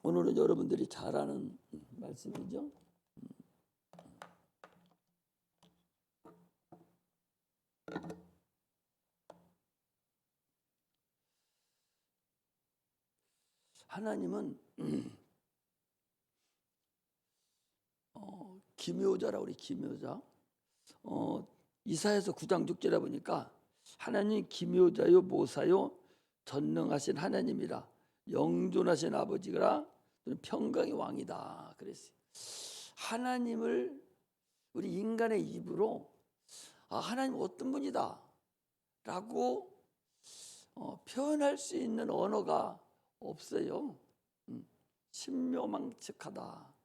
오늘은 여러분들이 잘 아는 말씀이죠. 하나님은 기묘자라 우리 기묘자. 이사야서 9장 6절에 보니까 하나님 기묘자요 모사요 전능하신 하나님이라 영존하신 아버지라 평강의 왕이다 그랬어요. 하나님을 우리 인간의 입으로 하나님 어떤 분이다 라고 표현할 수 있는 언어가 없어요. 신묘망측하다.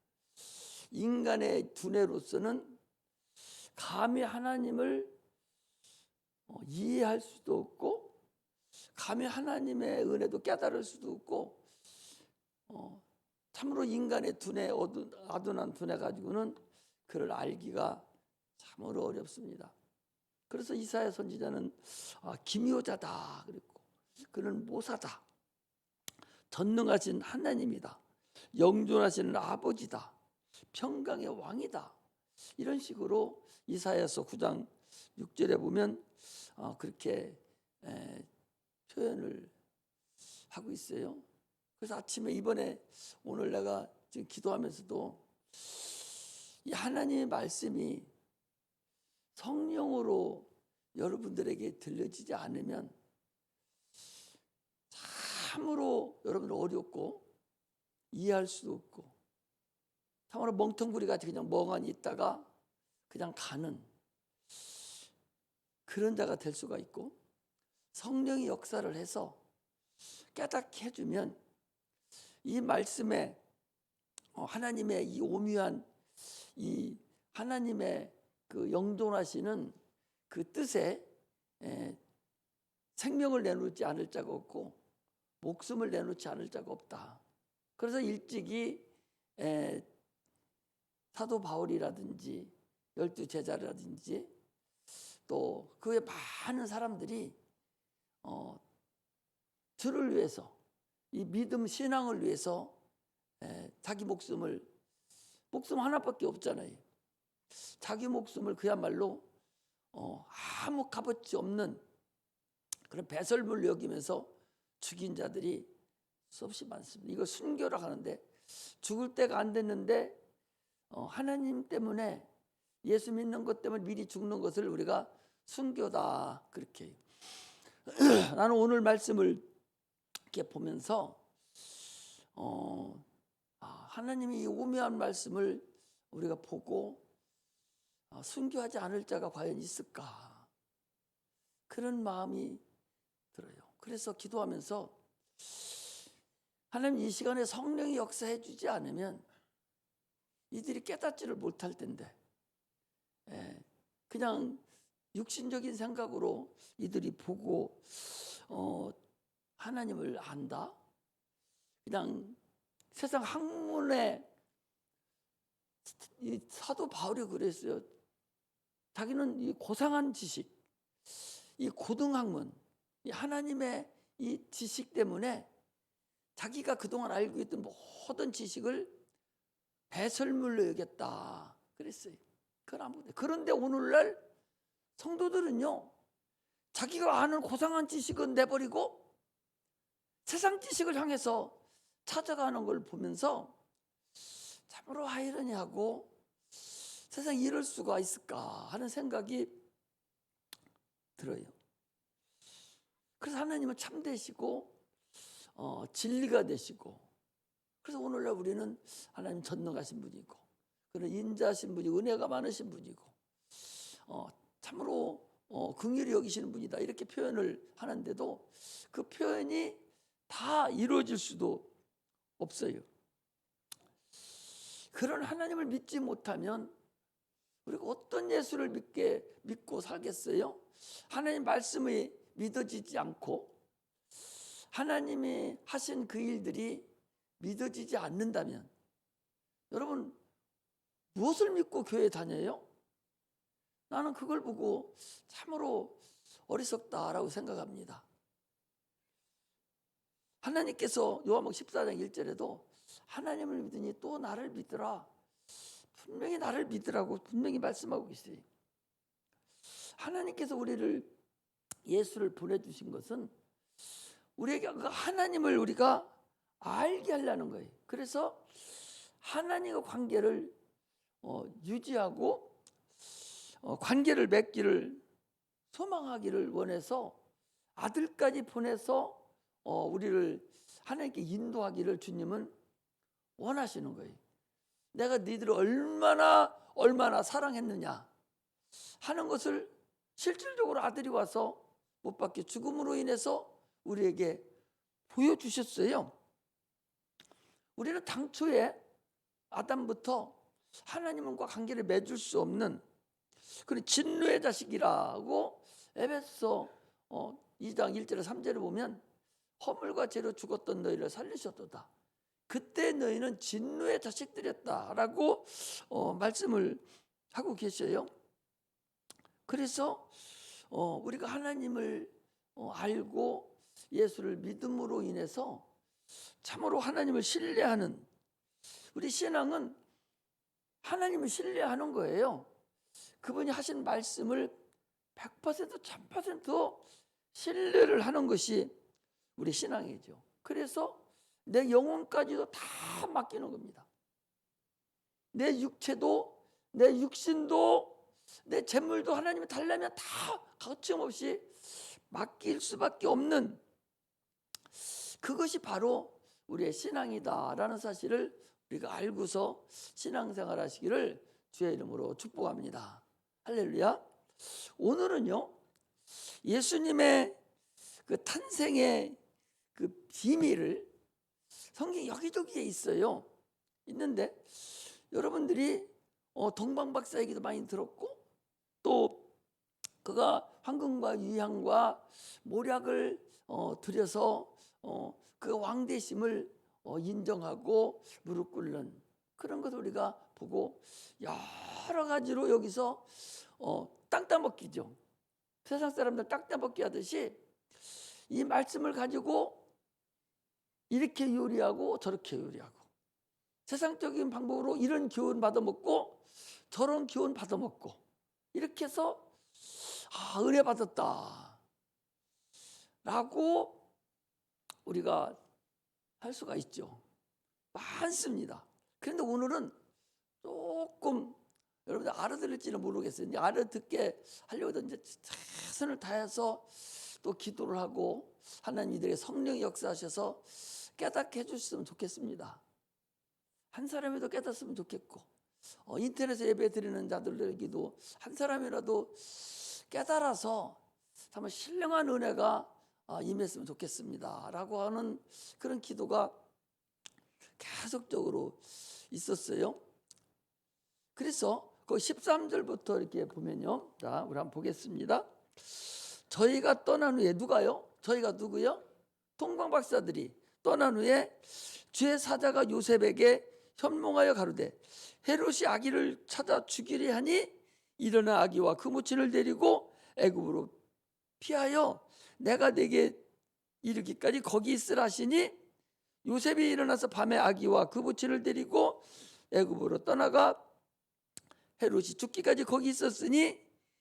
인간의 두뇌로서는 감히 하나님을 이해할 수도 없고 감히 하나님의 은혜도 깨달을 수도 없고 참으로 인간의 두뇌, 아둔한 두뇌 가지고는 그를 알기가 참으로 어렵습니다. 그래서 이사야 선지자는 기묘자다 그랬고 그는 모사다. 전능하신 하나님이다. 영존하시는 아버지다. 평강의 왕이다. 이런 식으로 이사야서 9장 6절에 보면 그렇게 표현을 하고 있어요. 그래서 아침에 이번에 오늘 내가 지금 기도하면서도 이 하나님의 말씀이 성령으로 여러분들에게 들려지지 않으면 참으로 여러분들 어렵고 이해할 수도 없고 참으로 멍텅구리같이 그냥 멍하니 있다가 그냥 가는 그런 자가 될 수가 있고 성령이 역사를 해서 깨닫게 해주면 이 말씀에 하나님의 이 오묘한 이 하나님의 그 영존하시는 그 뜻에 생명을 내놓지 않을 자가 없고 목숨을 내놓지 않을 자가 없다. 그래서 일찍이 사도 바울이라든지 12제자라든지 또 그 외 많은 사람들이 주를 위해서 이 믿음 신앙을 위해서 자기 목숨 하나밖에 없잖아요. 자기 목숨을 그야말로 아무 값어치 없는 그런 배설물로 여기면서 죽인 자들이 수없이 많습니다. 이거 순교라 하는데 죽을 때가 안 됐는데 하나님 때문에 예수 믿는 것 때문에 미리 죽는 것을 우리가 순교다 그렇게 나는 오늘 말씀을 이렇게 보면서 하나님이 이 오묘한 말씀을 우리가 보고 순교하지 않을 자가 과연 있을까 그런 마음이 들어요. 그래서 기도하면서 하나님 이 시간에 성령이 역사해 주지 않으면 이들이 깨닫지를 못할 텐데 그냥 육신적인 생각으로 이들이 보고 하나님을 안다. 그냥 세상 학문에 이 사도 바울이 그랬어요. 자기는 이 고상한 지식, 이 고등학문, 이 하나님의 이 지식 때문에 자기가 그동안 알고 있던 모든 지식을 배설물로 여겼다 그랬어요. 그런데 오늘날 성도들은요 자기가 아는 고상한 지식은 내버리고 세상 지식을 향해서 찾아가는 걸 보면서 참으로 아이러니하고 세상에 이럴 수가 있을까 하는 생각이 들어요. 그래서 하나님은 참되시고 진리가 되시고 그래서 오늘날 우리는 하나님 전능하신 분이고 그런 인자하신 분이고 은혜가 많으신 분이고 참으로 긍휼히 여기시는 분이다 이렇게 표현을 하는데도 그 표현이 다 이루어질 수도 없어요. 그런 하나님을 믿지 못하면 우리가 어떤 예수를 믿고 살겠어요? 하나님 말씀이 믿어지지 않고 하나님이 하신 그 일들이 믿어지지 않는다면 여러분 무엇을 믿고 교회에 다녀요? 나는 그걸 보고 참으로 어리석다라고 생각합니다. 하나님께서 요한복음 14장 1절에도 하나님을 믿으니 또 나를 믿으라. 분명히 나를 믿으라고 분명히 말씀하고 계세요. 하나님께서 우리를 예수를 보내주신 것은 우리에게 그 하나님을 우리가 알게 하려는 거예요. 그래서 하나님과 관계를 유지하고 관계를 맺기를 소망하기를 원해서 아들까지 보내서 우리를 하나님께 인도하기를 주님은 원하시는 거예요. 내가 너희들을 얼마나 사랑했느냐 하는 것을 실질적으로 아들이 와서 못 박혀 죽음으로 인해서 우리에게 보여주셨어요. 우리는 당초에 아담부터 하나님과 관계를 맺을 수 없는 그런 진노의 자식이라고 에베소 2장 1절에 3절을 보면 허물과 죄로 죽었던 너희를 살리셨도다. 그때 너희는 진노의 자식들이었다라고 말씀을 하고 계셔요. 그래서 우리가 하나님을 알고 예수를 믿음으로 인해서 참으로 하나님을 신뢰하는 우리 신앙은 하나님을 신뢰하는 거예요. 그분이 하신 말씀을 100% 1000% 신뢰를 하는 것이 우리 신앙이죠. 그래서 내 영혼까지도 다 맡기는 겁니다. 내 육체도 내 육신도 내 재물도 하나님이 달라면 다 거침없이 맡길 수밖에 없는 그것이 바로 우리의 신앙이다라는 사실을 우리가 알고서 신앙생활 하시기를 주의 이름으로 축복합니다. 할렐루야. 오늘은요 예수님의 그 탄생의 그 비밀을 성경 여기저기에 있어요. 있는데 여러분들이 동방박사 얘기도 많이 들었고 또 그가 황금과 유향과 모략을 들여서 그 왕대심을 인정하고 무릎 꿇는 그런 것을 우리가 보고 여러 가지로 여기서 땅 따먹기죠. 세상 사람들 땅 따먹기 하듯이 이 말씀을 가지고 이렇게 요리하고 저렇게 요리하고 세상적인 방법으로 이런 교훈 받아먹고 저런 교훈 받아먹고 이렇게 해서 은혜 받았다 라고 우리가 할 수가 있죠. 많습니다. 그런데 오늘은 조금 여러분들 알아들을지는 모르겠어요. 이제 알아듣게 하려고 이제 최선을 다해서 또 기도를 하고 하나님들의 성령 역사하셔서 깨닫게 해주셨으면 좋겠습니다. 한 사람이라도 깨닫으면 좋겠고 인터넷에 예배 드리는 자들에게도 한 사람이라도 깨달아서 정말 신령한 은혜가 임했으면 좋겠습니다 라고 하는 그런 기도가 계속적으로 있었어요. 그래서 그 13절부터 이렇게 보면요, 자 우리 한번 보겠습니다. 저희가 떠난 후에 누가요? 저희가 누구요? 동방박사들이 떠난 후에 주의 사자가 요셉에게 현몽하여 가로되 헤롯이 아기를 찾아 죽이려 하니 일어나 아기와 그 모친을 데리고 애굽으로 피하여 내가 내게 이르기까지 거기 있으라 하시니 요셉이 일어나서 밤에 아기와 그 모친을 데리고 애굽으로 떠나가 헤롯이 죽기까지 거기 있었으니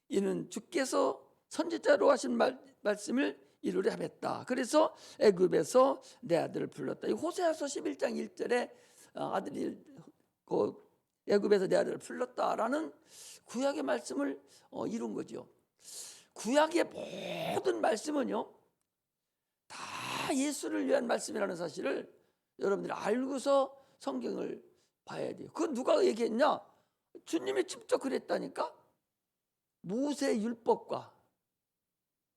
이는 주께서 선지자로 하신 말씀을 이루려 함했다. 그래서 애굽에서 내 아들을 불렀다. 호세아서 11장 1절에 아들이 애굽에서 내 아들을 불렀다라는 구약의 말씀을 이룬 거죠. 구약의 모든 말씀은요 다 예수를 위한 말씀이라는 사실을 여러분들이 알고서 성경을 봐야 돼요. 그건 누가 얘기했냐? 주님이 직접 그랬다니까. 모세 율법과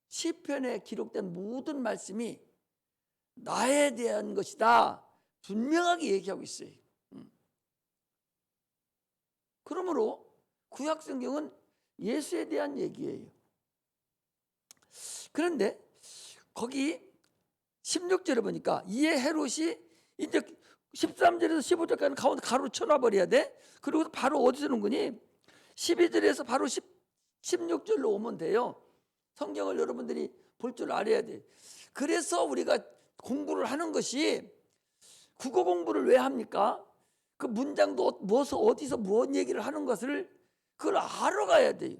시편에 기록된 모든 말씀이 나에 대한 것이다 분명하게 얘기하고 있어요. 그러므로 구약 성경은 예수에 대한 얘기예요. 그런데 거기 16절에 보니까 이에 헤롯이 이제 13절에서 15절까지는 가운데 가로 쳐놔버려야 돼. 그리고 바로 어디서 오는 거니? 12절에서 바로 16절로 오면 돼요. 성경을 여러분들이 볼 줄 알아야 돼. 그래서 우리가 공부를 하는 것이 국어 공부를 왜 합니까? 그 문장도 무엇을 어디서 무슨 얘기를 하는 것을 그걸 알아가야 돼요.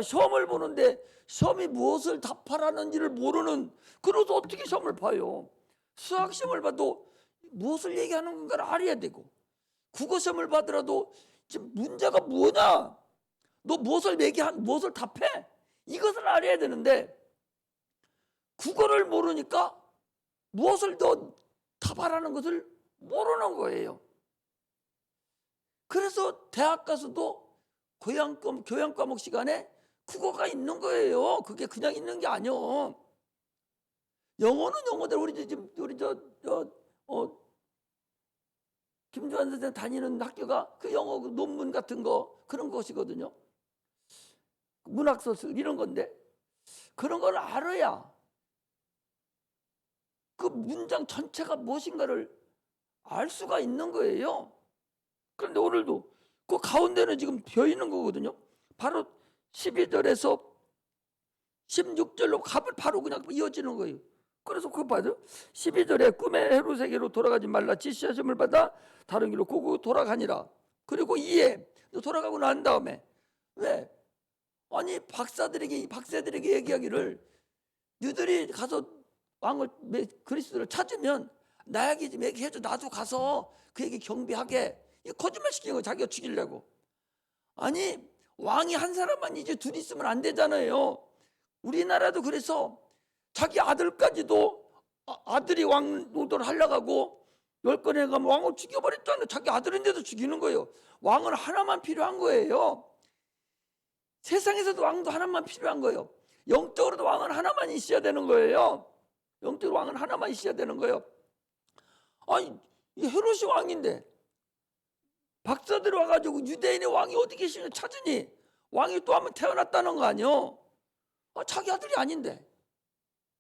시험을 보는데 시험이 무엇을 답하라는지를 모르는, 그래서 어떻게 시험을 봐요? 수학 시험을 봐도 무엇을 얘기하는 건가를 알아야 되고, 국어 시험을 받더라도 지금 문제가 뭐냐, 너 무엇을 무엇을 답해, 이것을 알아야 되는데 국어를 모르니까 무엇을 더 답하라는 것을 모르는 거예요. 그래서 대학 가서도 교양 과목 시간에 국어가 있는 거예요. 그게 그냥 있는 게 아니요. 영어는 영어대로 김주환 선생 다니는 학교가 그 영어 논문 같은 거 그런 것이거든요. 문학서술 이런 건데 그런 걸 알아야 그 문장 전체가 무엇인가를 알 수가 있는 거예요. 그런데 오늘도 그 가운데는 지금 비어 있는 거거든요. 바로 12절에서 16절로 가면 바로 그냥 이어지는 거예요. 그래서 그거 봐요. 12절에 꿈의 헤롯에게로 돌아가지 말라 지시하심을 받아 다른 길로 고고 돌아가니라. 그리고 이에 돌아가고 난 다음에 왜? 아니 박사들에게 얘기하기를 너희들이 가서 왕을 그리스도를 찾으면 나에게 좀 얘기해줘. 나도 가서 그에게 경배하게. 이 거짓말 시키는 거 자기가 죽이려고. 아니 왕이 한 사람만 이제 둘이 있으면 안 되잖아요. 우리나라도 그래서 자기 아들까지도 아들이 왕 노릇을 하려고 하고 10건에 가면 왕을 죽여버렸잖아요. 자기 아들인데도 죽이는 거예요. 왕은 하나만 필요한 거예요. 세상에서도 왕도 하나만 필요한 거예요. 영적으로도 왕은 하나만 있어야 되는 거예요. 영적으로 왕은 하나만 있어야 되는 거예요. 아니 헤롯이 왕인데 박사들 와가지고 유대인의 왕이 어디 계시냐 찾으니 왕이 또 한번 태어났다는 거 아니요? 자기 아들이 아닌데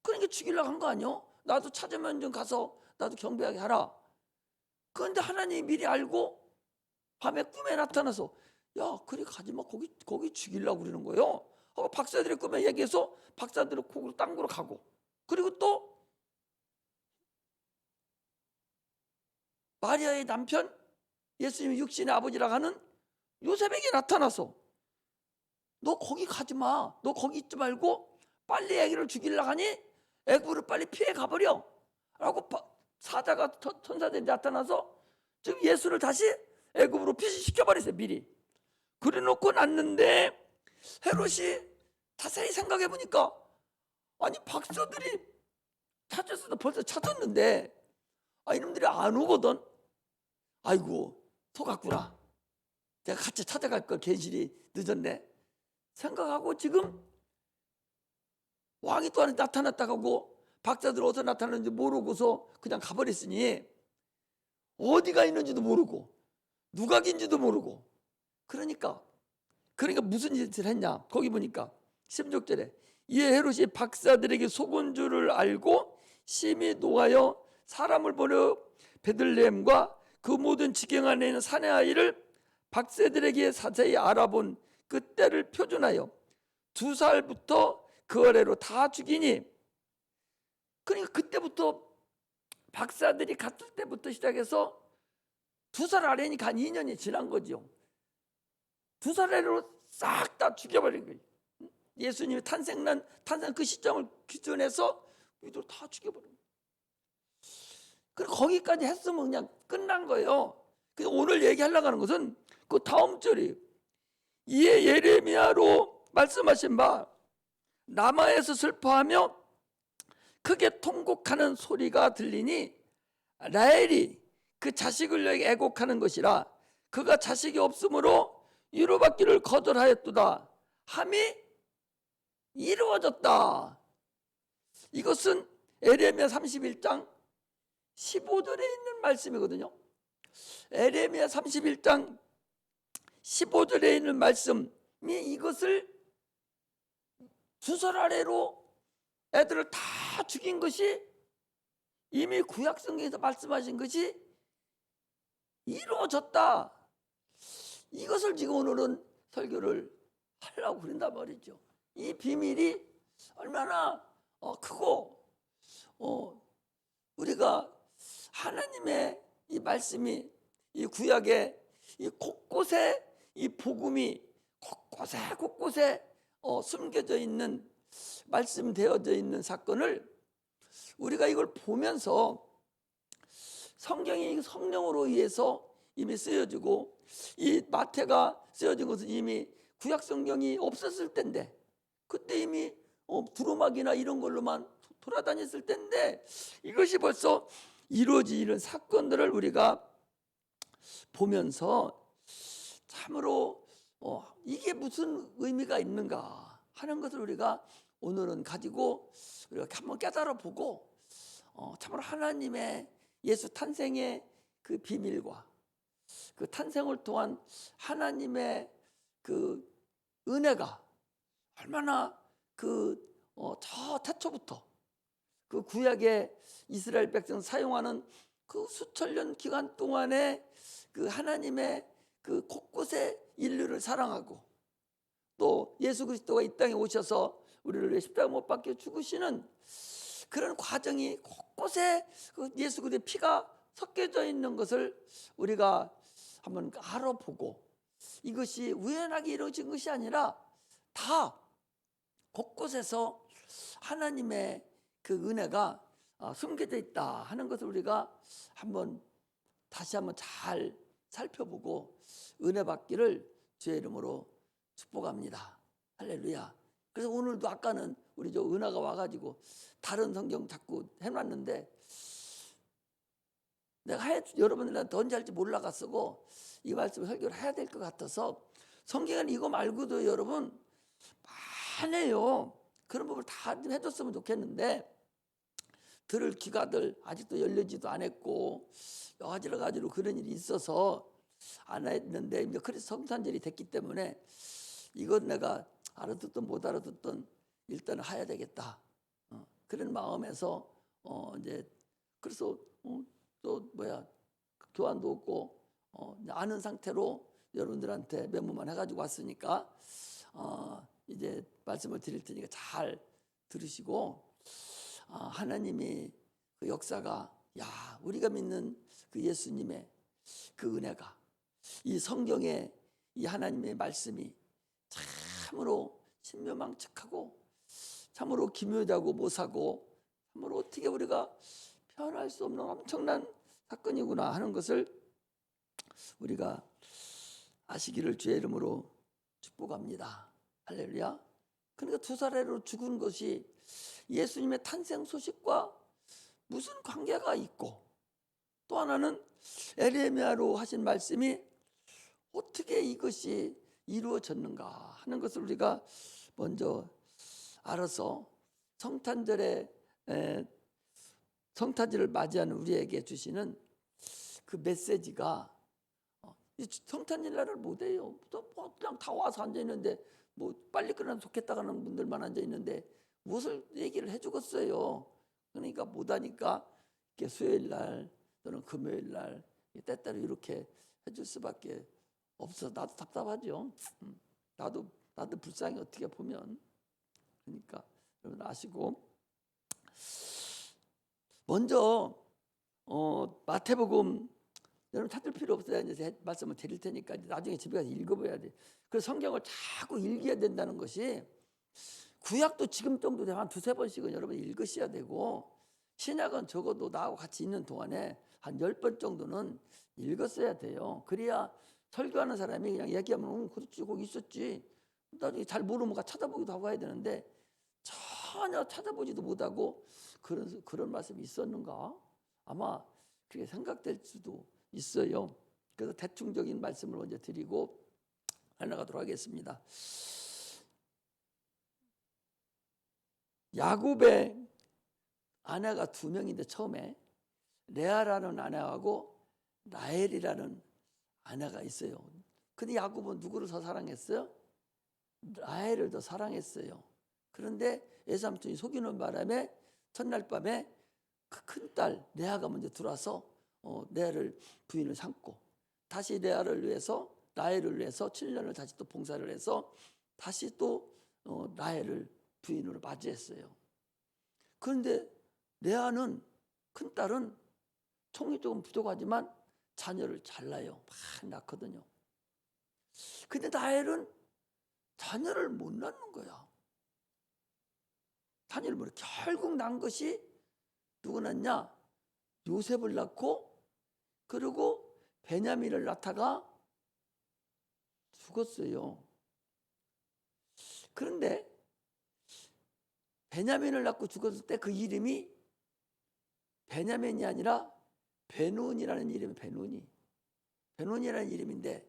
그러니까 죽이려고 한 거 아니요? 나도 찾으면 좀 가서 나도 경배하게 하라. 그런데 하나님이 미리 알고 밤에 꿈에 나타나서 야 그리 가지마, 거기 죽이려고 그러는 거예요. 박사들의 꿈에 얘기해서 박사들의 콕으로 땅으로 가고, 그리고 또 마리아의 남편 예수님이 육신의 아버지라고 하는 요셉에게 나타나서 너 거기 가지마, 너 거기 있지 말고 빨리 애기를 죽이려고 하니 애구를 빨리 피해 가버려 라고 사자가 천사들이 나타나서 지금 예수를 다시 애굽으로 피신시켜버렸어요. 미리 그래 놓고 났는데 헤롯이 자세히 생각해 보니까 아니 박사들이 찾았어도 벌써 찾았는데 이놈들이 안 오거든. 아이고 속았구나, 내가 같이 찾아갈 걸 괜시리 늦었네 생각하고 지금 왕이 또 안에 나타났다고 하고 박사들 어디서 나타났는지 모르고서 그냥 가버렸으니 어디가 있는지도 모르고 누가 긴지도 모르고, 그러니까 무슨 짓을 했냐, 거기 보니까 16절에 이에 헤롯이 박사들에게 속은 줄을 알고 심히 노하여 사람을 보내 베들레헴과 그 모든 지경 안에 있는 사내 아이를 박사들에게 자세히 알아본 그때를 표준하여 2살부터 그 아래로 다 죽이니, 그러니까 그때부터 박사들이 갔을 때부터 시작해서 2살 아래니까 한 2년이 지난 거죠. 2살 아래로 싹 다 죽여버린 거예요. 예수님이 탄생 그 시점을 기준해서 이들 다 죽여버린 거예요. 그리고 거기까지 했으면 그냥 끝난 거예요. 오늘 얘기하려고 하는 것은 그 다음 절이 이에 예레미야로 말씀하신 바 라마에서 슬퍼하며 크게 통곡하는 소리가 들리니 라헬이 그 자식을 위해 애곡하는 것이라 그가 자식이 없으므로 위로받기를 거절하였도다 함이 이루어졌다. 이것은 에레미야 31장 15절에 있는 말씀이거든요. 에레미야 31장 15절에 있는 말씀이 이것을 2살 아래로 애들을 다 죽인 것이 이미 구약성경에서 말씀하신 것이 이루어졌다. 이것을 지금 오늘은 설교를 하려고 그런단 말이죠. 이 비밀이 얼마나 크고 우리가 하나님의 이 말씀이 이 구약의 이 곳곳에 이 복음이 곳곳에 숨겨져 있는 말씀되어져 있는 사건을 우리가 이걸 보면서 성경이 성령으로 의해서 이미 쓰여지고 이 마태가 쓰여진 것은 이미 구약 성경이 없었을 때인데 그때 이미 두루마기나 이런 걸로만 돌아다녔을 때인데 이것이 벌써 이루어지는 사건들을 우리가 보면서 참으로 이게 무슨 의미가 있는가 하는 것을 우리가 오늘은 가지고 우리가 한번 깨달아 보고 참으로 하나님의 예수 탄생의 그 비밀과 그 탄생을 통한 하나님의 그 은혜가 얼마나 저 태초부터 그 구약의 이스라엘 백성 사용하는 그 수천 년 기간 동안에 그 하나님의 그 곳곳에 인류를 사랑하고 또 예수 그리스도가 이 땅에 오셔서 우리를 위해 십자가 못 박혀 죽으시는 그런 과정이 곳곳에 그 예수 그리스도의 피가 섞여져 있는 것을 우리가 한번 알아보고 이것이 우연하게 이루어진 것이 아니라 다 곳곳에서 하나님의 그 은혜가 숨겨져 있다 하는 것을 우리가 다시 한번 잘 살펴보고 은혜 받기를 주의 이름으로 축복합니다. 할렐루야. 그래서 오늘도 아까는 우리 저 은하가 와가지고 다른 성경 자꾸 해놨는데 내가 여러분들한테 언제 할지 몰라갔었고 이 말씀을 설교를 해야 될 것 같아서 성경은 이거 말고도 여러분 많아요. 그런 부분을 다 해줬으면 좋겠는데 들을 귀가들 아직도 열리지도 않았고 여러 가지로 그런 일이 있어서 안 했는데 이제 그래서 성탄절이 됐기 때문에 이건 내가 알아듣든 못 알아듣든 일단은 해야 되겠다. 그런 마음에서 이제 그래서 또 교환도 없고 아는 상태로 여러분들한테 메모만 해가지고 왔으니까 이제 말씀을 드릴 테니까 잘 들으시고 하나님이 그 역사가 우리가 믿는 그 예수님의 그 은혜가 이 성경의 이 하나님의 말씀이 참으로 신묘망측하고 참으로 기묘하고 모사고 참으로 어떻게 우리가 표현할 수 없는 엄청난 사건이구나 하는 것을 우리가 아시기를 주의 이름으로 축복합니다. 할렐루야. 그러니까 두 사례로 죽은 것이 예수님의 탄생 소식과 무슨 관계가 있고 또 하나는 에레미야로 하신 말씀이 어떻게 이것이 이루어졌는가 하는 것을 우리가 먼저 알아서 성탄절을 맞이하는 우리에게 주시는 그 메시지가 성탄절 날을 못해요. 그냥 다 와서 앉아 있는데 빨리 끝나면 좋겠다 하는 분들만 앉아 있는데 무엇을 얘기를 해주겠어요. 그러니까 못하니까 수요일 날 또는 금요일 날 때때로 이렇게 해줄 수밖에 없어. 나도 답답하죠. 나도 불쌍히 어떻게 보면. 그러니까 여러분 아시고 먼저 마태복음 여러분 찾을 필요 없어요. 이제 말씀을 드릴 테니까 나중에 집에 가서 읽어봐야 돼. 그래서 성경을 자꾸 읽어야 된다는 것이 구약도 지금 정도 되면 한 두세 번씩은 여러분 읽으셔야 되고 신약은 적어도 나하고 같이 있는 동안에 한 10번 정도는 읽었어야 돼요. 그래야 설교하는 사람이 그냥 얘기하면 그렇지 거기 있었지 나중에 잘 모르면 찾아보기도 하고 해야 되는데 전혀 찾아보지도 못하고 그런 말씀이 있었는가? 아마 그렇게 생각될 수도 있어요. 그래서 대충적인 말씀을 먼저 드리고 나가도록 하겠습니다. 야곱의 아내가 두 명인데 처음에 레아라는 아내하고 라헬이라는 아내가 있어요. 근데 야곱은 누구를 더 사랑했어요? 라헬을 더 사랑했어요. 그런데 외삼촌이 속이는 바람에 첫날 밤에 그 큰딸 레아가 먼저 들어와서 레아를 부인을 삼고 다시 레아를 위해서 라헬을 위해서 7년을 다시 또 봉사를 해서 다시 또 라헬을 부인으로 맞이했어요. 그런데 레아는 큰딸은 총이 조금 부족하지만 자녀를 잘 낳아요. 많이 낳거든요. 근데 라헬은 자녀를 못 낳는 거야. 자녀를 못 낳. 결국 낳은 것이 누구 낳냐? 요셉을 낳고, 그리고 베냐민을 낳다가 죽었어요. 그런데 베냐민을 낳고 죽었을 때 그 이름이 베냐민이 아니라 베논이라는 이름이 베논이라는 이름인데,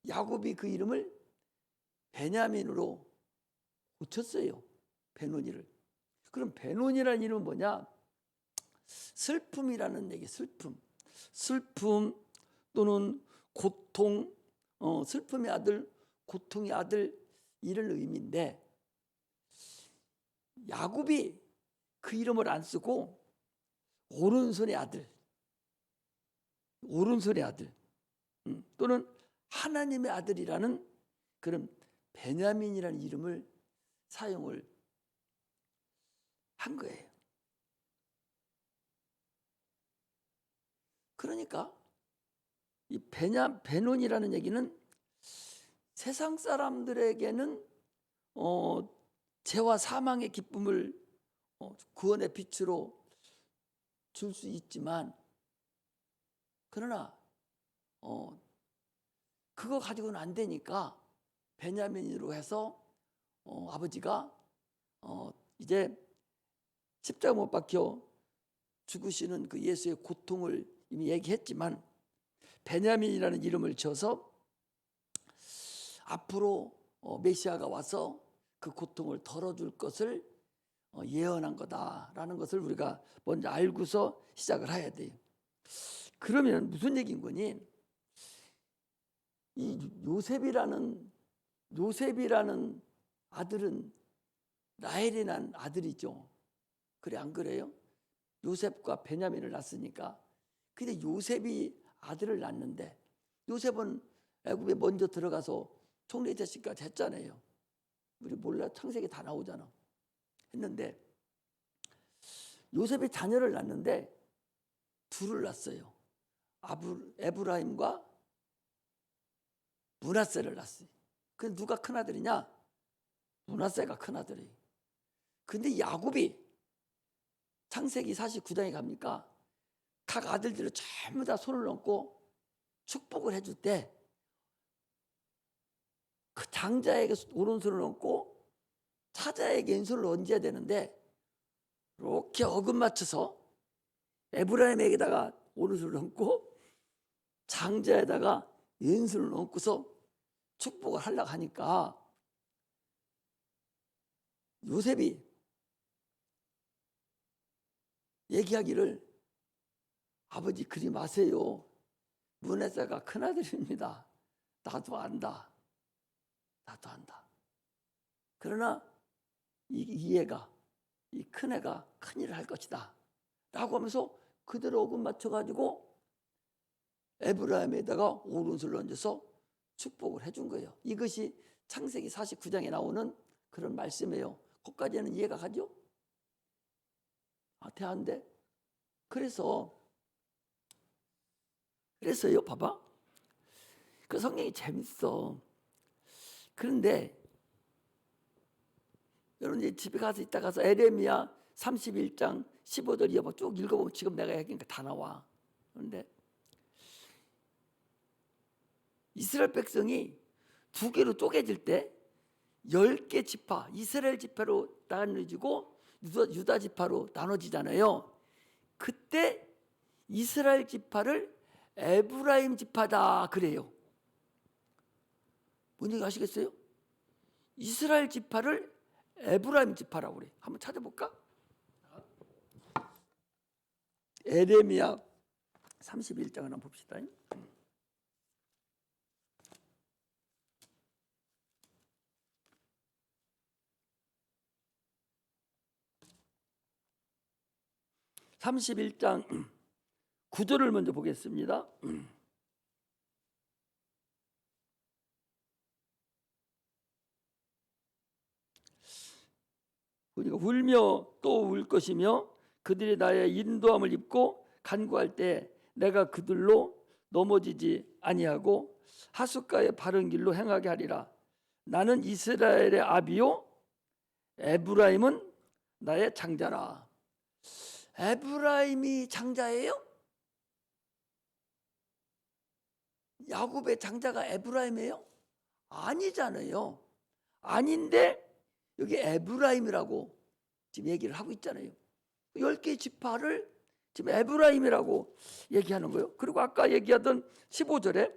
야곱이 그 이름을 베냐민으로 고쳤어요. 베논이를. 그럼 베논이라는 이름은 뭐냐? 슬픔이라는 얘기. 슬픔 또는 고통, 슬픔의 아들, 고통의 아들, 이런 의미인데, 야곱이 그 이름을 안 쓰고 오른손의 아들 또는 하나님의 아들이라는 그런 베냐민이라는 이름을 사용을 한 거예요. 그러니까 이 베논이라는 얘기는 세상 사람들에게는 죄와 사망의 기쁨을 구원의 빛으로 줄 수 있지만, 그러나 그거 가지고는 안 되니까 베냐민으로 해서 아버지가 이제 십자가 못 박혀 죽으시는 그 예수의 고통을 이미 얘기했지만, 베냐민이라는 이름을 지어서 앞으로 메시아가 와서 그 고통을 덜어줄 것을 예언한 거다라는 것을 우리가 먼저 알고서 시작을 해야 돼요. 그러면 무슨 얘기인 거니? 이 요셉이라는 아들은 라헬이 난 아들이죠. 그래, 안 그래요? 요셉과 베냐민을 낳았으니까. 근데 요셉이 아들을 낳는데, 요셉은 애굽에 먼저 들어가서 총리 자식까지 했잖아요. 우리 몰라, 창세기 다 나오잖아. 했는데 요셉이 자녀를 낳는데 둘을 낳았어요. 에브라임과 므낫세를 낳았어요. 근데 누가 큰아들이냐? 므낫세가 큰아들이에요. 근데 야곱이 창세기 49장에 갑니까? 각 아들들을 전부 다 손을 얹고 축복을 해줄 때 그 장자에게 오른손을 얹고 차자에게 왼손을 얹어야 되는데, 이렇게 어긋 맞춰서 에브라임에게다가 오른손을 얹고 장자에다가 왼손을 얹고서 축복을 하려고 하니까 요셉이 얘기하기를, 아버지 그리 마세요. 므낫세가 큰아들입니다. 나도 안다. 그러나 이 애가, 이 큰애가 큰일을 할 것이다 라고 하면서 그대로 어긋 맞춰가지고 에브라임에다가 오른손을 얹어서 축복을 해준 거예요. 이것이 창세기 49장에 나오는 그런 말씀이에요. 거기까지는 이해가 가죠? 대한데. 그래서요, 봐봐. 그 성경이 재밌어. 그런데 여러분 이제 집에 가서 이따 가서 에레미야 31장 15절 이어 쭉 읽어보면 지금 내가 얘기하니까 다 나와. 그런데 이스라엘 백성이 두 개로 쪼개질 때 10개 지파, 이스라엘 지파로 나눠지고 유다 지파로 나눠지잖아요. 그때 이스라엘 지파를 에브라임 지파다 그래요. 뭔지 아시겠어요? 이스라엘 지파를 에브라임 지파라고 그래. 한번 찾아볼까? 에레미야 31장을 한번 봅시다. (31장) 9절을 먼저 보겠습니다. 우리가 울며 또 울 것이며 그들이 나의 인도함을 입고 간구할 때 내가 그들로 넘어지지 아니하고 하숫가의 바른 길로 행하게 하리라. 나는 이스라엘의 아비요 에브라임은 나의 장자라. 에브라임이 장자예요? 야곱의 장자가 에브라임이에요? 아니잖아요. 아닌데 여기 에브라임이라고 지금 얘기를 하고 있잖아요. 10개의 지파를 지금 에브라임이라고 얘기하는 거예요. 그리고 아까 얘기하던 15절에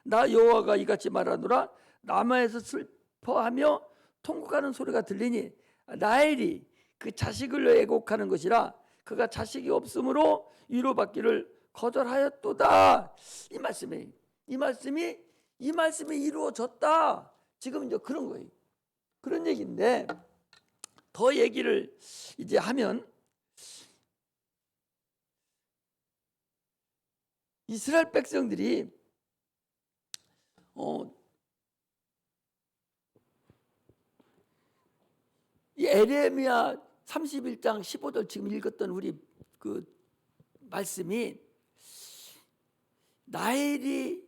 나 여호와가 이같이 말하노라. 라마에서 슬퍼하며 통곡하는 소리가 들리니 라헬이 그 자식을 애곡하는 것이라. 그가 자식이 없으므로 위로받기를 거절하였도다. 이 말씀이 이루어졌다. 지금 이제 그런 거예요. 그런 얘기인데 더 얘기를 이제 하면 이스라엘 백성들이 이 에레미야 31장 15절 지금 읽었던 우리 그 말씀이 라헬이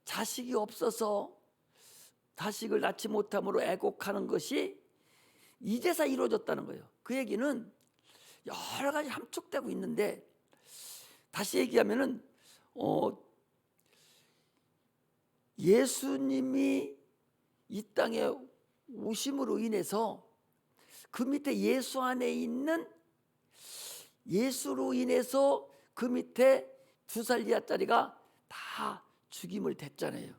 자식이 없어서 자식을 낳지 못함으로 애곡하는 것이 이제서 이루어졌다는 거예요. 그 얘기는 여러 가지 함축되고 있는데 다시 얘기하면은 예수님이 이 땅에 오심으로 인해서 그 밑에 예수 안에 있는 예수로 인해서 그 밑에 2살 이하짜리가 다 죽임을 됐잖아요.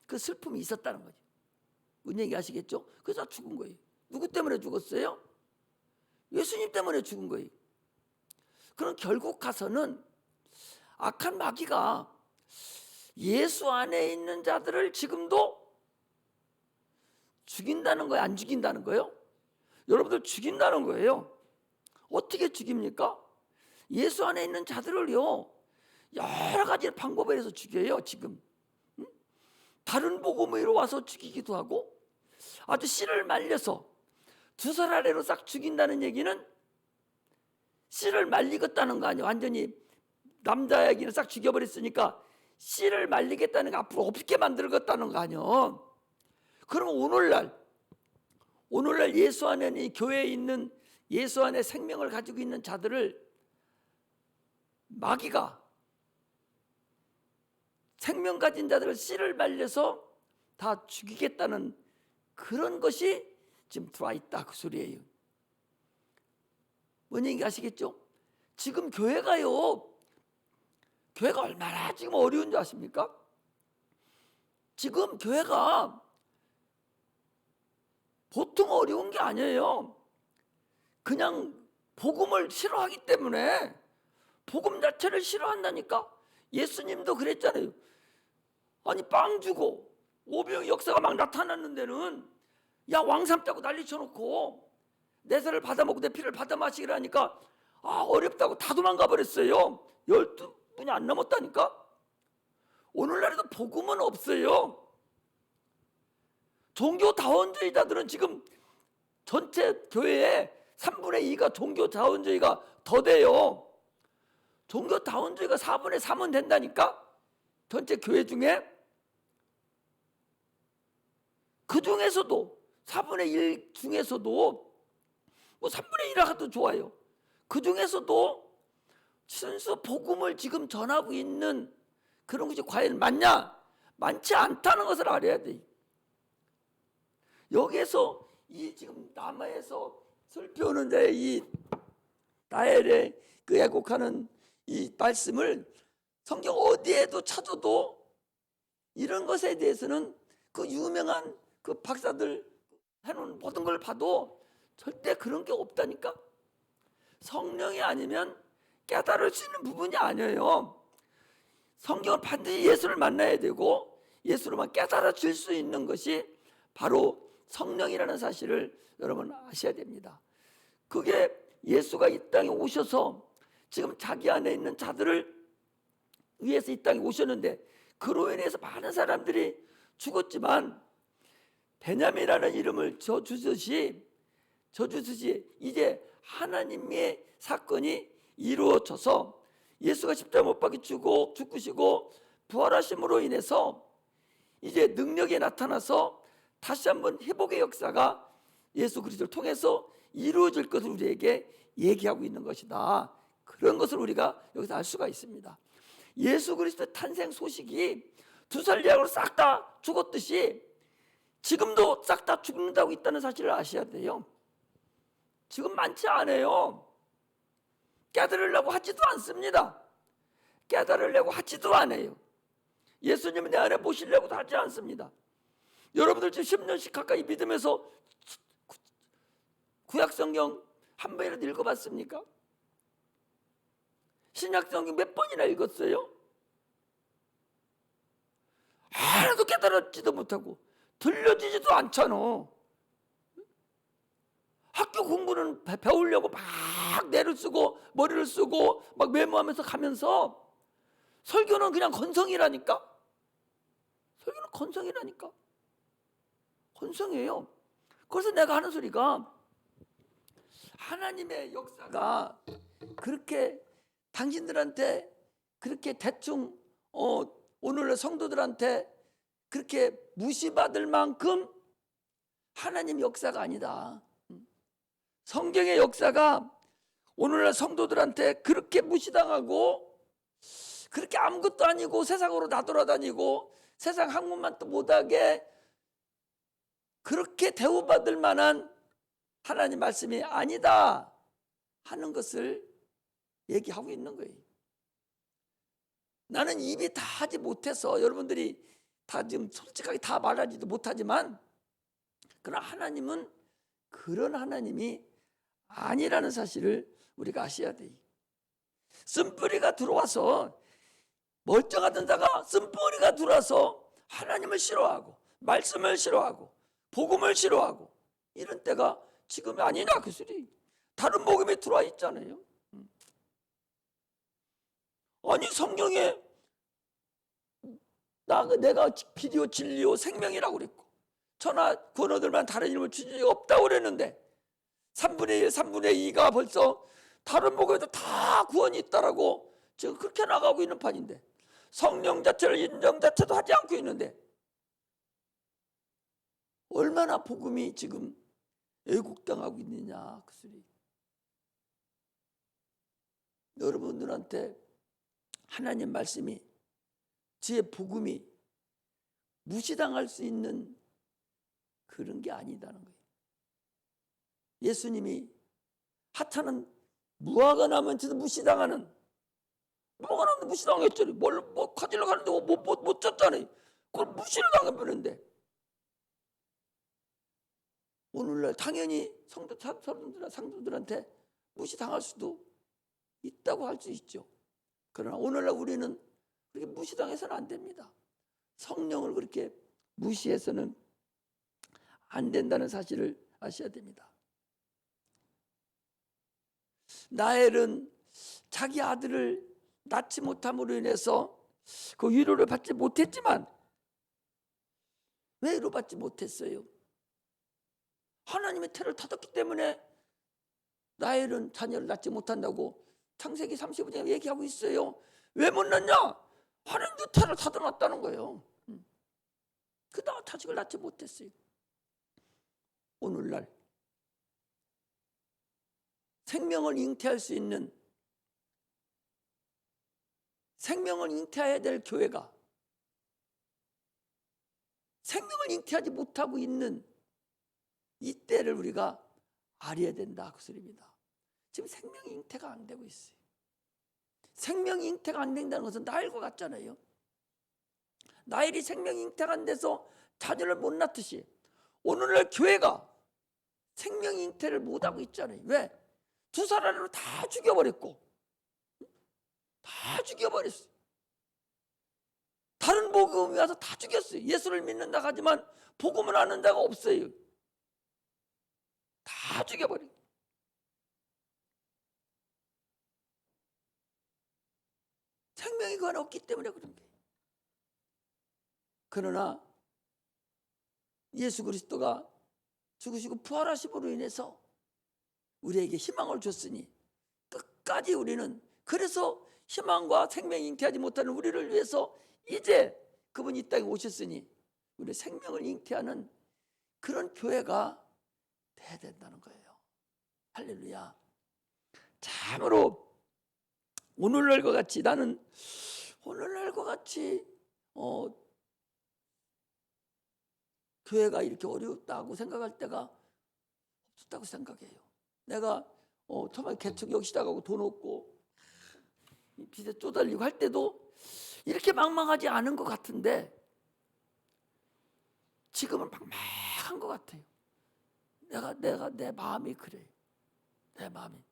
그 슬픔이 있었다는 거죠. 뭔 얘기 아시겠죠? 그래서 죽은 거예요. 누구 때문에 죽었어요? 예수님 때문에 죽은 거예요. 그럼 결국 가서는 악한 마귀가 예수 안에 있는 자들을 지금도 죽인다는 거예요? 안 죽인다는 거예요? 여러분들 죽인다는 거예요. 어떻게 죽입니까? 예수 안에 있는 자들을요 여러 가지 방법에 해서 죽여요. 지금 다른 복음으로 와서 죽이기도 하고 아주 씨를 말려서 2살 아래로 싹 죽인다는 얘기는 씨를 말리겠다는 거 아니에요. 완전히 남자애기를 싹 죽여버렸으니까 씨를 말리겠다는 거, 앞으로 없게 만들겠다는 거 아니에요. 그러면 오늘날 예수 안에 이 교회에 있는 예수 안에 생명을 가지고 있는 자들을 마귀가 생명 가진 자들을 씨를 말려서 다 죽이겠다는 그런 것이 지금 들어와 있다 그 소리예요. 뭔 얘기 아시겠죠? 지금 교회가 얼마나 지금 어려운 줄 아십니까? 지금 교회가 보통 어려운 게 아니에요. 그냥 복음을 싫어하기 때문에 복음 자체를 싫어한다니까. 예수님도 그랬잖아요. 아니 빵 주고 오병 역사가 막 나타났는 데는 야 왕 삼자고 난리 쳐놓고 내 살을 받아먹고 내 피를 받아 마시기라니까 어렵다고 다 도망가 버렸어요. 12분이 안 넘었다니까. 오늘날에도 복음은 없어요. 종교다원주의자들은 지금 전체 교회에 3분의 2가 종교다원주의가 더 돼요. 종교다원주의가 4분의 3은 된다니까. 전체 교회 중에 그 중에서도 4분의 1 중에서도 뭐 3분의 1을 하도 좋아요. 그 중에서도 순수 복음을 지금 전하고 있는 그런 것이 과연 맞냐? 많지 않다는 것을 알아야 돼. 여기에서 이 지금 남아에서 슬퍼하는 자의 이 라헬의 그 애곡하는 이 말씀을 성경 어디에도 찾아도 이런 것에 대해서는 그 유명한 그 박사들 해놓은 모든 걸 봐도 절대 그런 게 없다니까. 성령이 아니면 깨달을 수 있는 부분이 아니에요. 성경은 반드시 예수를 만나야 되고 예수로만 깨달아 줄 수 있는 것이 바로 성령이라는 사실을 여러분 아셔야 됩니다. 그게 예수가 이 땅에 오셔서 지금 자기 안에 있는 자들을 위해서 이 땅에 오셨는데 그로 인해서 많은 사람들이 죽었지만 베냐민이라는 이름을 저주듯이 이제 하나님의 사건이 이루어져서 예수가 십자가 못 박혀 죽으시고 부활하심으로 인해서 이제 능력이 나타나서 다시 한번 회복의 역사가 예수 그리스도를 통해서 이루어질 것을 우리에게 얘기하고 있는 것이다. 그런 것을 우리가 여기서 알 수가 있습니다. 예수 그리스도의 탄생 소식이 두 살 예약으로 싹 다 죽었듯이 지금도 싹 다 죽는다고 있다는 사실을 아셔야 돼요. 지금 많지 않아요. 깨달으려고 하지도 않습니다. 깨달으려고 하지도 않아요. 예수님은 내 안에 모시려고도 하지 않습니다. 여러분들 지금 10년씩 가까이 믿으면서 구약성경 한 번이라도 읽어봤습니까? 신약성경 몇 번이나 읽었어요? 하나도 깨달았지도 못하고 들려지지도 않잖아. 학교 공부는 배우려고 막 뇌를 쓰고 머리를 쓰고 막 메모하면서 가면서 설교는 그냥 건성이라니까. 설교는 건성이라니까. 건성이에요. 그래서 내가 하는 소리가 하나님의 역사가 그렇게 당신들한테 그렇게 대충 오늘날 성도들한테 그렇게 무시받을 만큼 하나님 역사가 아니다. 성경의 역사가 오늘날 성도들한테 그렇게 무시당하고 그렇게 아무것도 아니고 세상으로 나돌아다니고 세상 학문만 또 못하게 그렇게 대우받을 만한 하나님 말씀이 아니다 하는 것을 얘기하고 있는 거예요. 나는 입이 다 하지 못해서 여러분들이 다 지금 솔직하게 다 말하지도 못하지만 그러나 하나님은 그런 하나님이 아니라는 사실을 우리가 아셔야 돼요. 쓴뿌리가 들어와서 멀쩡하던 자가 쓴뿌리가 들어와서 하나님을 싫어하고 말씀을 싫어하고 복음을 싫어하고 이런 때가 지금 아니냐 그 소리. 다른 복음이 들어와 있잖아요. 아니 성경에 내가 비디오 진리요 생명이라고 그랬고 천하 권어들만 다른 이름을 주신 적이 없다고 그랬는데 3분의 1, 3분의 2가 벌써 다른 복음에도 다 구원이 있다라고 지금 그렇게 나가고 있는 판인데 성령 자체를 인정 자체도 하지 않고 있는데 얼마나 복음이 지금 왜곡당하고 있느냐 그 소리. 여러분들한테 하나님 말씀이 제 복음이 무시당할 수 있는 그런 게 아니다는 거예요. 예수님이 하찮은 무화과 나무한테도 무시당하는 무화과 나무도 무시당했잖아요. 뭐 가지러 가는데 못 쳤잖아요. 그걸 무시를 당해버렸는데 오늘날 당연히 상도들한테 무시당할 수도 있다고 할 수 있죠. 그러나 오늘날 우리는 그렇게 무시당해서는 안 됩니다. 성령을 그렇게 무시해서는 안 된다는 사실을 아셔야 됩니다. 라헬은 자기 아들을 낳지 못함으로 인해서 그 위로를 받지 못했지만 왜 위로받지 못했어요? 하나님의 태를 타졌기 때문에 라헬은 자녀를 낳지 못한다고 창세기 35장에 얘기하고 있어요. 왜 못 낳냐? 하나님도 태를 타져놨다는 거예요. 그다가 자식을 낳지 못했어요. 오늘날 생명을 잉태할 수 있는 생명을 잉태해야 될 교회가 생명을 잉태하지 못하고 있는 이때를 우리가 알아야 된다 그 소리입니다. 지금 생명 잉태가 안 되고 있어요. 생명 잉태가 안 된다는 것은 나일과 같잖아요. 나일이 생명 잉태가 안 돼서 자녀를 못 낳듯이 오늘날 교회가 생명 잉태를 못하고 있잖아요. 왜? 두 살 안으로 다 죽여버렸고 다 죽여버렸어요. 다른 복음이 와서 다 죽였어요. 예수를 믿는다 하지만 복음을 아는 자가 없어요. 다 죽여버려요. 생명이 그 안에 없기 때문에 그런 거예요. 그러나 예수 그리스도가 죽으시고 부활하심으로 인해서 우리에게 희망을 줬으니 끝까지 우리는, 그래서 희망과 생명이 잉태하지 못하는 우리를 위해서 이제 그분이 이 땅에 오셨으니 우리 생명을 잉태하는 그런 교회가 돼야 된다는 거예요. 할렐루야. 참으로 오늘날과 같이, 나는 오늘날과 같이 교회가 이렇게 어렵다고 생각할 때가 없었다고 생각해요. 내가 처음에 개척역 시작하고 돈 없고 빚에 쪼달리고 할 때도 이렇게 막막하지 않은 것 같은데 지금은 막막한 것 같아요. 내 마음이 그래요. 내 마음이.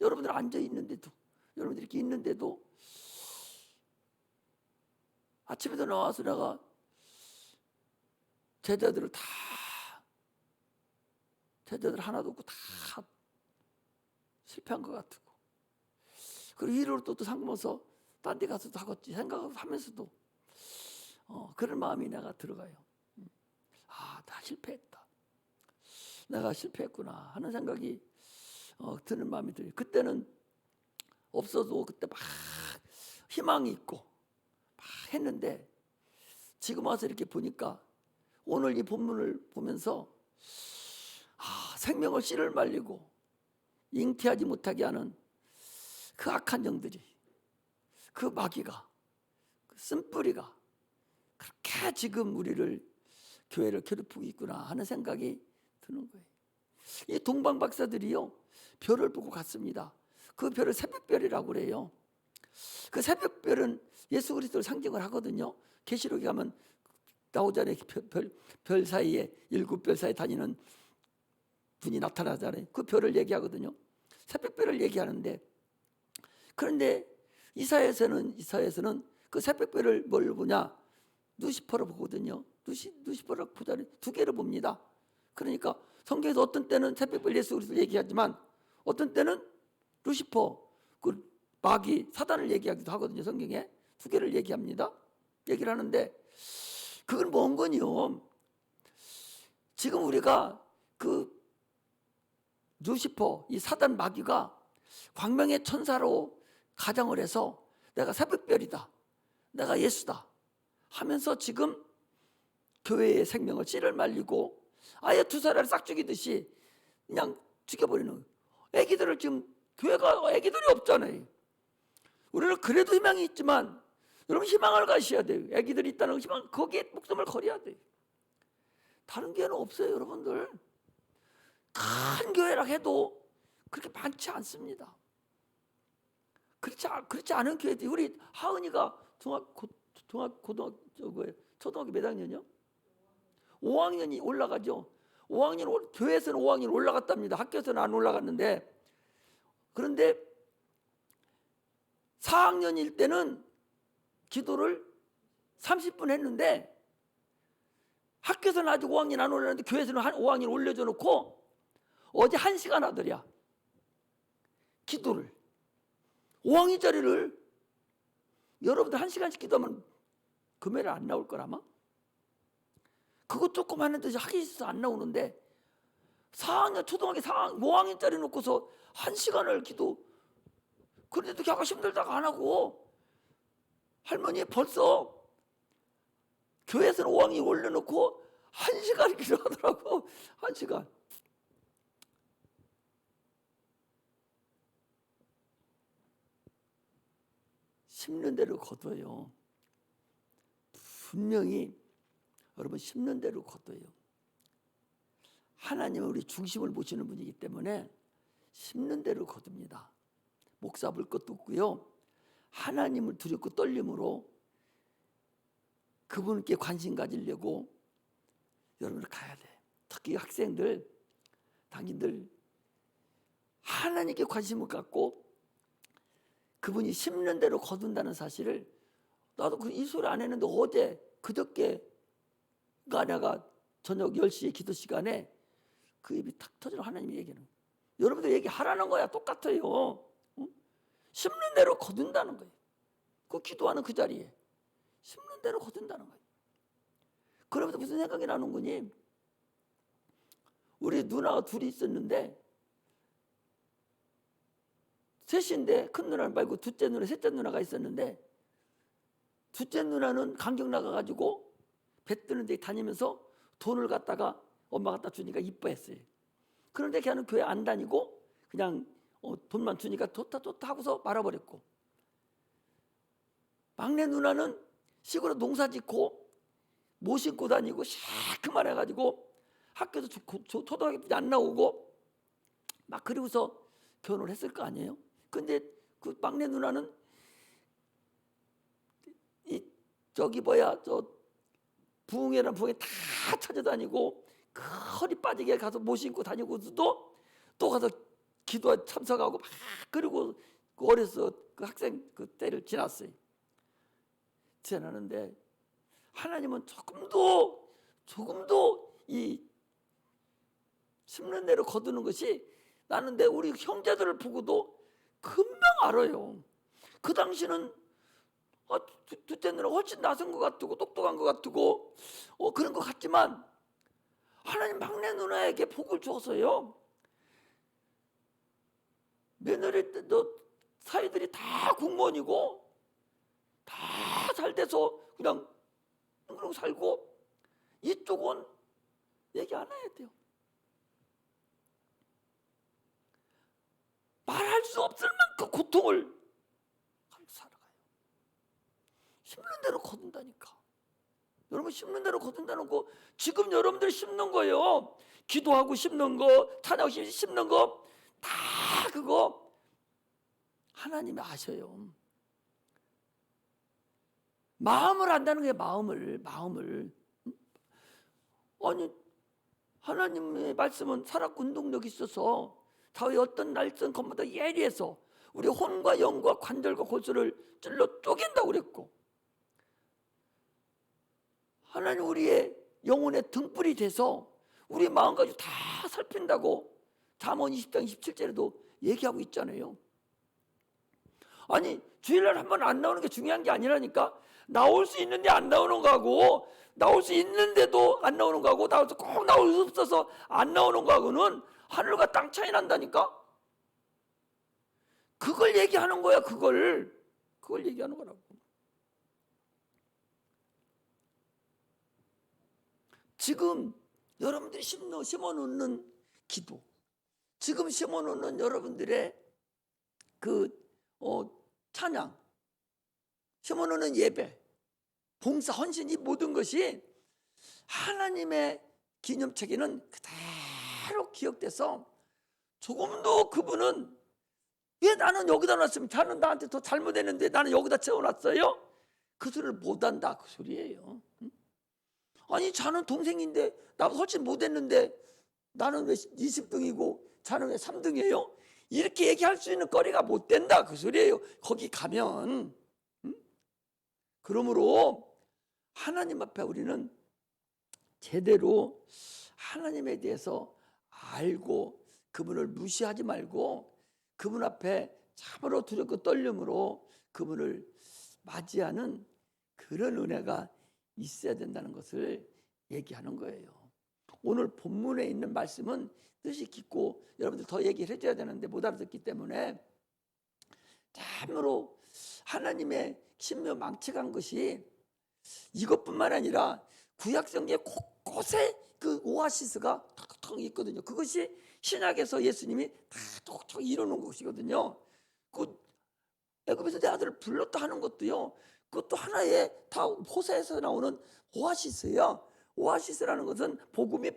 여러분들 앉아 있는데도, 여러분들 이렇게 있는데도 아침에도 나와서 내가 제자들 하나도 없고 다 실패한 것 같고, 그리고 이로를 또 삼고서 딴 데 가서도 하겠지 생각하면서도 그런 마음이 내가 들어가요. 나 실패했다, 내가 실패했구나 하는 생각이 드는 마음이 들어요. 그때는 없어도 그때 막 희망이 있고 막 했는데 지금 와서 이렇게 보니까, 오늘 이 본문을 보면서 생명을 씨를 말리고 잉태하지 못하게 하는 그 악한 영들이, 그 마귀가, 그 쓴뿌리가 그렇게 지금 우리를, 교회를 괴롭히고 있구나 하는 생각이 드는 거예요. 이 동방 박사들이요, 별을 보고 갔습니다. 그 별을 새벽별이라고 그래요. 그 새벽별은 예수 그리스도를 상징을 하거든요. 계시록에 가면 나오잖아요. 별 사이에, 7별 사이에 다니는 분이 나타나잖아요. 그 별을 얘기하거든요. 새벽별을 얘기하는데, 그런데 이사야에서는 그 새벽별을 뭘 보냐, 루시퍼를 보거든요. 루시퍼를 보자니 두 개를 봅니다. 그러니까 성경에서 어떤 때는 새벽별 예수 그리스도를 얘기하지만 어떤 때는 루시퍼, 그 마귀 사단을 얘기하기도 하거든요. 성경에 두 개를 얘기합니다. 얘기를 하는데, 그건 뭔 거니요? 지금 우리가 그 루시퍼, 이 사단 마귀가 광명의 천사로 가정을 해서 내가 새벽별이다, 내가 예수다 하면서 지금 교회의 생명을 씨를 말리고 아예 투사를 싹 죽이듯이 그냥 죽여버리는 거예요. 애기들을 지금, 교회가 애기들이 없잖아요. 우리는 그래도 희망이 있지만 여러분, 희망을 가셔야 돼요. 애기들이 있다는 희망, 거기에 목숨을 걸어야 돼요. 다른 교회는 없어요. 여러분들 큰 교회라 해도 그렇게 많지 않습니다. 그렇지 않은 교회들이, 우리 하은이가 초등학교 몇 학년이요? 5학년이 올라가죠. 5학년, 교회에서는 5학년 올라갔답니다. 학교에서는 안 올라갔는데, 그런데 4학년일 때는 기도를 30분 했는데, 학교에서는 아직 5학년 안 올랐는데 교회에서는 5학년 올려줘 놓고 어제 1시간 하더랴, 기도를. 5학년짜리를 여러분들 1시간씩 기도하면 금요일에 안 나올 거라마? 그거 조금 하는데 하기 있어서 안 나오는데, 4학년, 초등학교 5학년짜리 놓고서 1시간을 기도. 그런데도 걔가 힘들다가 안 하고, 할머니 벌써 교회에서는 5학년 올려놓고 1시간 기도하더라고. 1시간. 심는 대로 거둬요. 분명히 여러분, 심는 대로 거둬요. 하나님은 우리 중심을 보시는 분이기 때문에 심는 대로 거둡니다. 목 잡을 것도 없고요. 하나님을 두렵고 떨림으로 그분께 관심 가지려고 여러분들 가야 돼. 특히 학생들, 당신들 하나님께 관심을 갖고 그분이 심는 대로 거둔다는 사실을, 나도 이 소리 안 했는데 어제 그저께가 내가 저녁 10시에 기도 시간에 그 입이 탁 터지는 하나님이 얘기하는 거예요. 여러분들 얘기하라는 거야. 똑같아요. 심는 대로 거둔다는 거예요. 그 기도하는 그 자리에 심는 대로 거둔다는 거예요. 그러면서 무슨 생각이 나는 거니? 우리 누나가 둘이 있었는데 셋인데 큰 누나 말고 둘째 누나, 셋째 누나가 있었는데 둘째 누나는 강경 나가가지고 배 뜨는 데 다니면서 돈을 갖다가 엄마 갖다 주니까 이뻐했어요. 그런데 걔는 교회 안 다니고 그냥 돈만 주니까 좋다 하고서 말아버렸고, 막내 누나는 시골에 농사 짓고 못 신고 다니고 시커먼 해가지고 학교도 초등학교 안 나오고 막 그러고서 결혼을 했을 거 아니에요. 근데 그 막내 누나는 저기 저 부흥회란 부흥회 다 찾아다니고 그 허리 빠지게 가서 못 신고 다니고서도 또 가서 기도 참석하고 막 그리고 어려서 그 학생 그 때를 지났어요. 지나는데 하나님은 조금도 이 심는 대로 거두는 것이, 나는 우리 형제들을 보고도 금방 알아요. 그 당시는 둘째 누나 훨씬 낯선 것 같고 똑똑한 것 같고 그런 것 같지만 하나님 막내 누나에게 복을 주어서요, 며느리 사이들이 다 공무원이고 다 잘 돼서 그냥 그러고 살고, 이쪽은 얘기 안 해야 돼요. 말할 수 없을 만큼 고통을 가지고 살아가요. 심는 대로 거둔다니까. 여러분, 심는 대로 거둔다는 거 지금 여러분들 심는 거예요. 기도하고 심는 거, 찬양하고 심는 거 다 그거 하나님이 아셔요. 마음을 안다는 게 마음을. 아니, 하나님의 말씀은 살았고 운동력이 있어서 사회 어떤 날선 것보다 예리해서 우리 혼과 영과 관절과 골수를 찔러 쪼갠다고 그랬고, 하나님 우리의 영혼의 등불이 돼서 우리 마음까지 다 살핀다고 잠언 20장 27절에도 얘기하고 있잖아요. 아니, 주일날 한번 안 나오는 게 중요한 게 아니라니까. 나올 수 있는데 안 나오는 거하고, 나올 수 있는데도 안 나오는 거하고, 꼭 나올 수 없어서 안 나오는 거하고는 하늘과 땅 차이 난다니까. 그걸 얘기하는 거야. 그걸 얘기하는 거라고. 지금 여러분들이 심어놓는 기도, 지금 심어놓는 여러분들의 찬양, 심어놓는 예배, 봉사, 헌신, 이 모든 것이 하나님의 기념책에는 그대로 기억돼서 조금도 그분은 왜 나는 여기다 놨으면 자는 나한테 더 잘못했는데 나는 여기다 채워놨어요? 그 소리를 못한다, 그 소리예요. 아니, 자는 동생인데 나보다 훨씬 못했는데 나는 왜 20등이고 자는 왜 3등이에요? 이렇게 얘기할 수 있는 거리가 못 된다, 그 소리예요. 거기 가면. 그러므로 하나님 앞에 우리는 제대로 하나님에 대해서 알고 그분을 무시하지 말고 그분 앞에 참으로 두렵고 떨림으로 그분을 맞이하는 그런 은혜가 있어야 된다는 것을 얘기하는 거예요. 오늘 본문에 있는 말씀은 뜻이 깊고 여러분들 더 얘기를 해줘야 되는데 못 알아듣기 때문에 참으로 하나님의 신묘 망측한 것이 이것뿐만 아니라 구약성경에 곳곳에 그 오아시스가 턱턱 있거든요. 그것이 신약에서 예수님이 다 톡톡 이루는 것이거든요. 그 애굽에서 내 아들을 불렀다 하는 것도요, 그것도 하나의 다 호세에서 나오는 오아시스예요. 오아시스라는 것은 복음이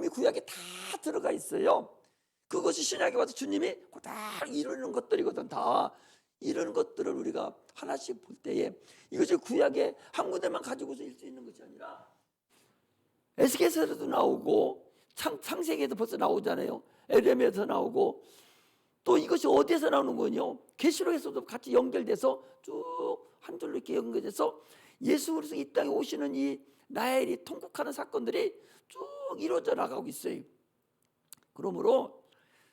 구약에 다 들어가 있어요. 그것이 신약에 와서 주님이 다 이루는 것들이거든. 다 이런 것들을 우리가 하나씩 볼 때에 이것이 구약의 한 군데만 가지고서 일 수 있는 것이 아니라 에스겔서에도 나오고 창세기에도 벌써 나오잖아요. 에레미야에서 나오고, 또 이것이 어디에서 나오는 거냐? 계시록에서도 같이 연결돼서 쭉 한 줄로 이렇게 연결돼서 예수 그리스도 이 땅에 오시는 이 나엘이 통곡하는 사건들이 쭉 이루어져 나가고 있어요. 그러므로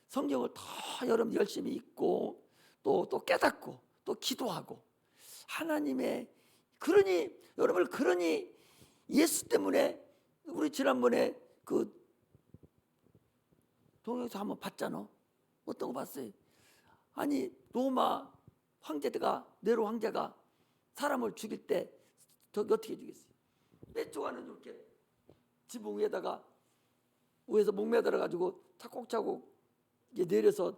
성경을 더 여러분 열심히 읽고 또 깨닫고 또 기도하고 하나님의, 그러니 예수 때문에 우리 지난번에 그 동영상 한번 봤잖아. 어떤 거 봤어요? 아니 로마 황제가 네로 황제가 사람을 죽일 때 저기 어떻게 죽였어요? 떼쪽하는 이렇게 지붕 위에다가 위에서 목매달아 가지고 차곡차곡 이제 내려서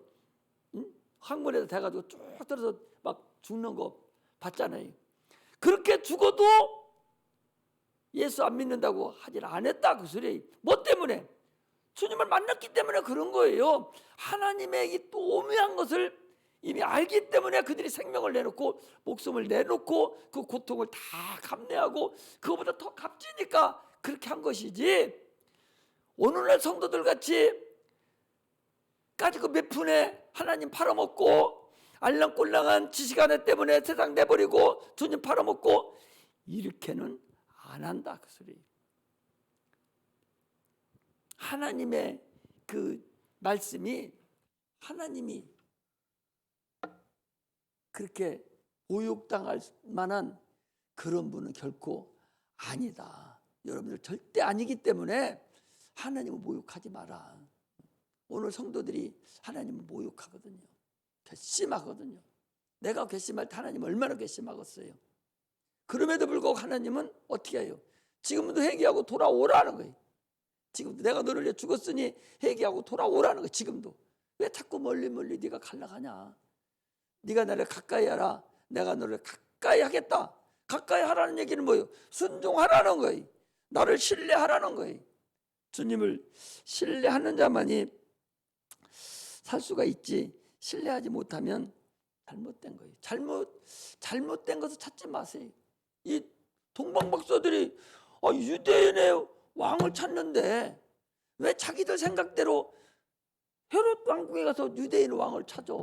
항문에다 대가지고 쭉 들어서 막 죽는 거 봤잖아요. 그렇게 죽어도 예수 안 믿는다고 하질 않았다 그 소리. 뭐 때문에? 주님을 만났기 때문에 그런 거예요. 하나님의 이 또 오묘한 것을 이미 알기 때문에 그들이 생명을 내놓고 목숨을 내놓고 그 고통을 다 감내하고 그거보다 더 값지니까 그렇게 한 것이지. 오늘날 성도들 같이 가지고 몇 푼에 하나님 팔아먹고 알랑꼴랑한 지식 하나 때문에 세상 내버리고 주님 팔아먹고 이렇게는 안 한다 그 소리. 하나님의 그 말씀이 하나님이 그렇게 모욕당할 만한 그런 분은 결코 아니다. 여러분들 절대 아니기 때문에 하나님을 모욕하지 마라. 오늘 성도들이 하나님을 모욕하거든요. 괘씸하거든요. 내가 괘씸할 때 하나님 얼마나 괘씸하겠어요. 그럼에도 불구하고 하나님은 어떻게 해요? 지금도 회개하고 돌아오라는 거예요. 지금도 내가 너를 위해 죽었으니 회개하고 돌아오라는 거예요. 지금도. 왜 자꾸 멀리 네가 갈라가냐. 네가 나를 가까이 하라. 내가 너를 가까이 하겠다. 가까이 하라는 얘기는 뭐예요? 순종하라는 거예요. 나를 신뢰하라는 거예요. 주님을 신뢰하는 자만이 살 수가 있지. 신뢰하지 못하면 잘못된 거예요. 잘못된 것을 찾지 마세요. 이 동방박사들이 유대인의 왕을 찾는데 왜 자기들 생각대로 헤롯 왕궁에 가서 유대인 왕을 찾아?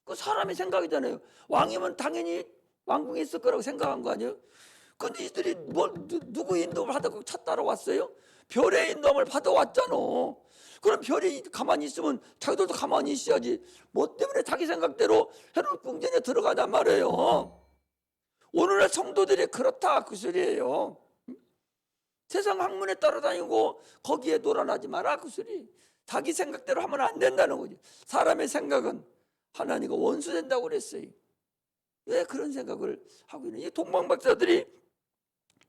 그 사람의 생각이잖아요. 왕이면 당연히 왕궁에 있을 거라고 생각한 거 아니에요? 근데 이들이 누구 인도를 하다가 찾다러 왔어요? 별의 인도를 받아왔잖아. 그럼 별이 가만히 있으면 자기들도 가만히 있어야지. 뭐 때문에 자기 생각대로 헤롯 궁전에 들어가단 말이에요. 오늘날 성도들이 그렇다 그 소리예요. 세상 학문에 따라다니고 거기에 놀아나지 마라 그 소리. 자기 생각대로 하면 안 된다는 거지. 사람의 생각은 하나님과 원수된다고 그랬어요. 왜 그런 생각을 하고 있는 이 동방박사들이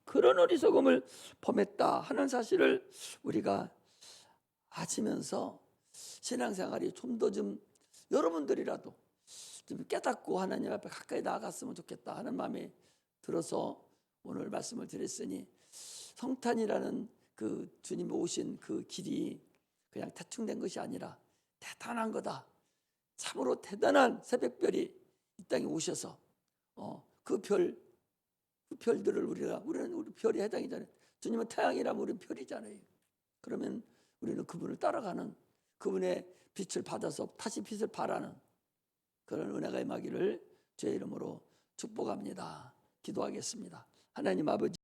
그런 어리석음을 범했다 하는 사실을 우리가 아시면서 신앙생활이 좀 더 좀 여러분들이라도 좀 깨닫고 하나님 앞에 가까이 나아갔으면 좋겠다 하는 마음이 들어서 오늘 말씀을 드렸으니, 성탄이라는 그 주님이 오신 그 길이 그냥 대충 된 것이 아니라 대단한 거다. 참으로 대단한 새벽별이 이 땅에 오셔서 그 별들을 우리는 우리 별이 해당이잖아요. 주님은 태양이라면 우리는 별이잖아요. 그러면 우리는 그분을 따라가는, 그분의 빛을 받아서 다시 빛을 발하는 그런 은혜가 임하기를 주의 이름으로 축복합니다. 기도하겠습니다. 하나님 아버지,